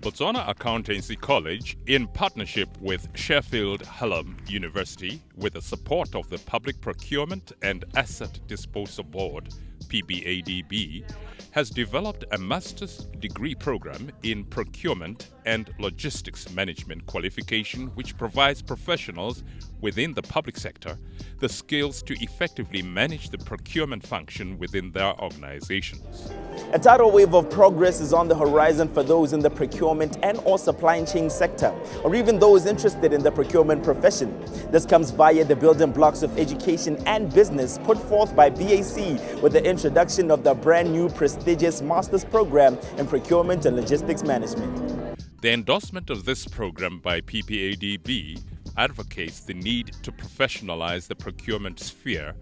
Botswana Accountancy College, in partnership with Sheffield Hallam University, with the support of the Public Procurement and Asset Disposal Board, PPADB, has developed a master's degree program in Procurement and Logistics Management qualification, which provides professionals within the public sector the skills to effectively manage the procurement function within their organizations. A tidal wave of progress is on the horizon for those in the procurement and or supply chain sector, or even those interested in the procurement profession. This comes via the building blocks of education and business put forth by BAC with the introduction of the brand new prestigious master's program in Procurement and Logistics Management. The endorsement of this program by PPADB advocates the need to professionalize the procurement sphere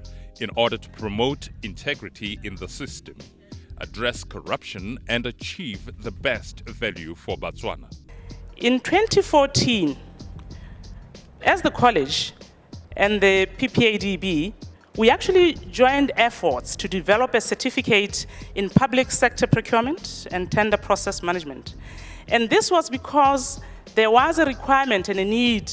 in order to promote integrity in the system, address corruption, and achieve the best value for Botswana. In 2014, as the college and the PPADB, we actually joined efforts to develop a certificate in public sector procurement and tender process management. And this was because there was a requirement and a need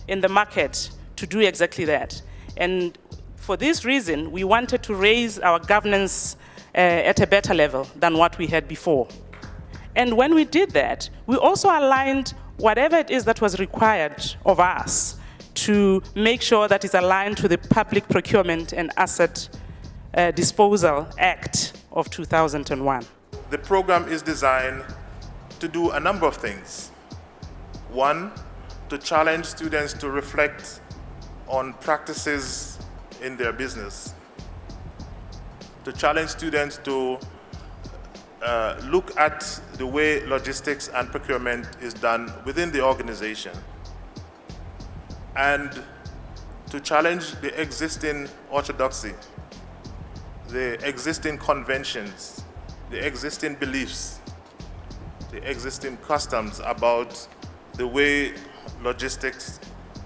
in the market to do exactly that. And for this reason, we wanted to raise our governance at a better level than what we had before. And when we did that, we also aligned whatever it is that was required of us to make sure that it's aligned to the Public Procurement and Asset Disposal Act of 2001. The program is designed to do a number of things. One, to challenge students to reflect on practices in their business. To challenge students to look at the way logistics and procurement is done within the organization. And to challenge the existing orthodoxy, the existing conventions, the existing beliefs, the existing customs about the way logistics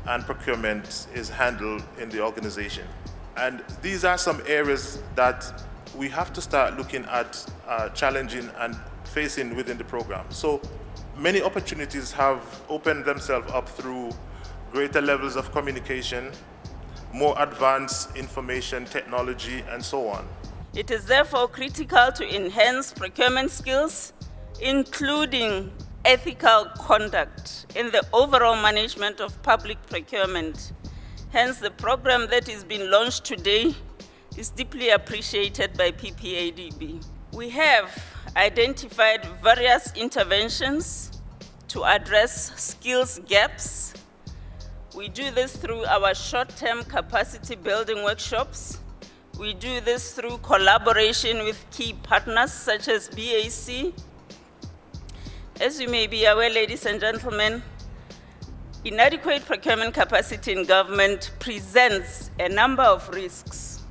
and procurement is handled in the organization. And these are some areas that we have to start looking at challenging and facing within the program. So many opportunities have opened themselves up through greater levels of communication, more advanced information technology, and so on. It is therefore critical to enhance procurement skills, including ethical conduct in the overall management of public procurement. Hence, the program that is being launched today is deeply appreciated by PPADB. We have identified various interventions to address skills gaps. We do this through our short-term capacity building workshops. We do this through collaboration with key partners such as BAC. As you may be aware, ladies and gentlemen, inadequate procurement capacity in government presents a number of risks.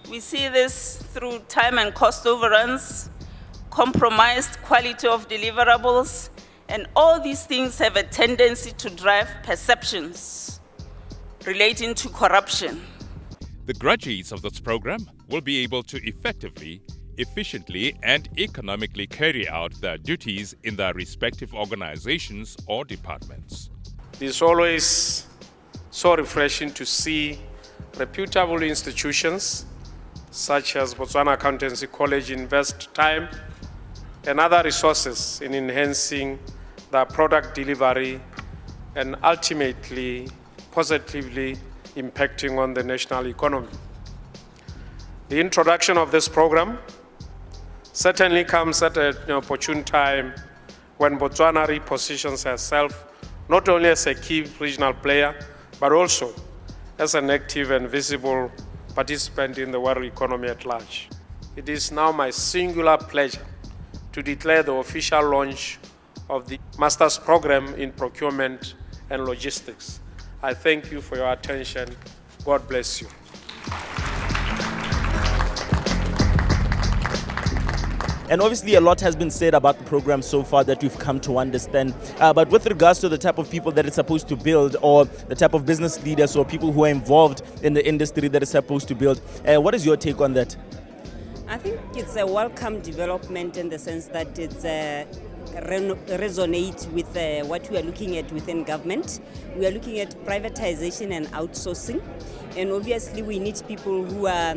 We see this through time and cost overruns, compromised quality of deliverables, and all these things have a tendency to drive perceptions relating to corruption. The graduates of this program will be able to effectively, efficiently, and economically carry out their duties in their respective organizations or departments. It's always so refreshing to see reputable institutions such as Botswana Accountancy College invest time and other resources in enhancing the product delivery and ultimately positively impacting on the national economy. The introduction of this program certainly comes at an opportune time when Botswana repositions herself not only as a key regional player, but also as an active and visible participant in the world economy at large. It is now my singular pleasure to declare the official launch of the Master's Program in Procurement and Logistics. I thank you for your attention. God bless you. And obviously a lot has been said about the program so far that we've come to understand. But with regards to the type of people that it's supposed to build, or the type of business leaders or people who are involved in the industry that it's supposed to build, what is your take on that? I think it's a welcome development in the sense that it's resonate with what we are looking at within government. We are looking at privatization and outsourcing. And obviously we need people who are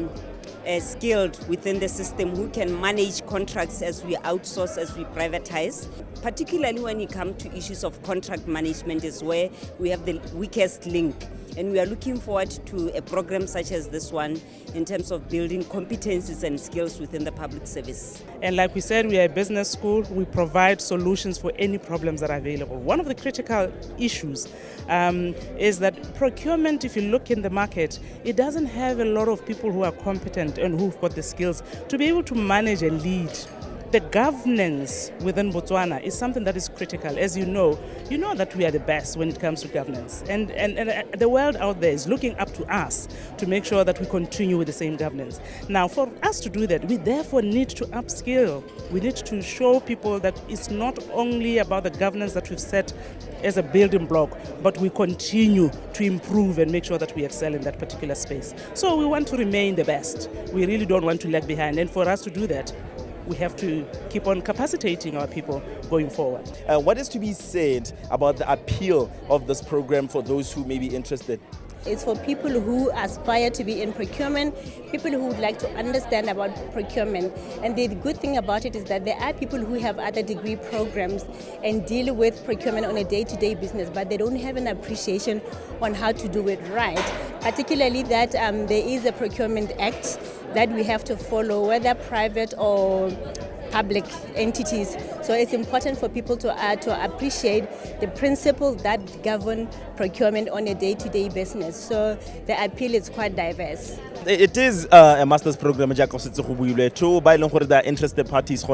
skilled within the system, who can manage contracts as we outsource, as we privatize. Particularly when it comes to issues of contract management is where we have the weakest link. And we are looking forward to a program such as this one in terms of building competencies and skills within the public service. And like we said, we are a business school. We provide solutions for any problems that are available. One of the critical issues is that procurement, if you look in the market, it doesn't have a lot of people who are competent and who've got the skills to be able to manage and lead. The governance within Botswana is something that is critical. As you know that we are the best when it comes to governance. And the world out there is looking up to us to make sure that we continue with the same governance. Now, for us to do that, we therefore need to upskill. We need to show people that it's not only about the governance that we've set as a building block, but we continue to improve and make sure that we excel in that particular space. So we want to remain the best. We really don't want to lag behind. And for us to do that, we have to keep on capacitating our people going forward. What is to be said about the appeal of this program for those who may be interested? It's for people who aspire to be in procurement, people who would like to understand about procurement. And the good thing about it is that there are people who have other degree programs and deal with procurement on a day-to-day business, but they don't have an appreciation on how to do it right. Particularly that there is a Procurement Act that we have to follow, whether private or public entities. So it's important for people to appreciate the principles that govern procurement on a day-to-day business. So the appeal is quite diverse. It is a master's program to by the interested parties,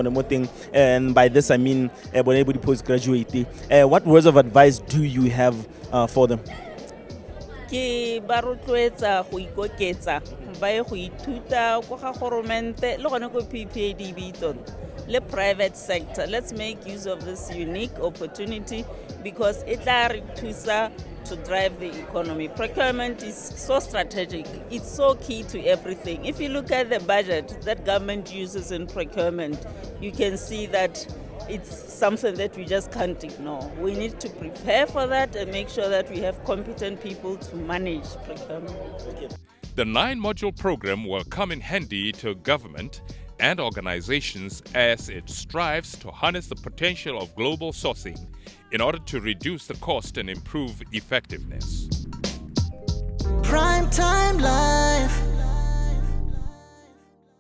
and by this I mean postgraduate. What words of advice do you have for them? Ke ba rotloetsa go ikoketsa ba ye go ithuta go ga goromente le gone go PPADB le private sector. Let's make use of this unique opportunity because it tla re thusa to drive the economy. Procurement is so strategic. It's so key to everything. If you look at the budget that government uses in procurement, you can see that it's something that we just can't ignore. We need to prepare for that and make sure that we have competent people to manage procurement. The 9-module program will come in handy to government and organizations as it strives to harness the potential of global sourcing in order to reduce the cost and improve effectiveness. Prime time live.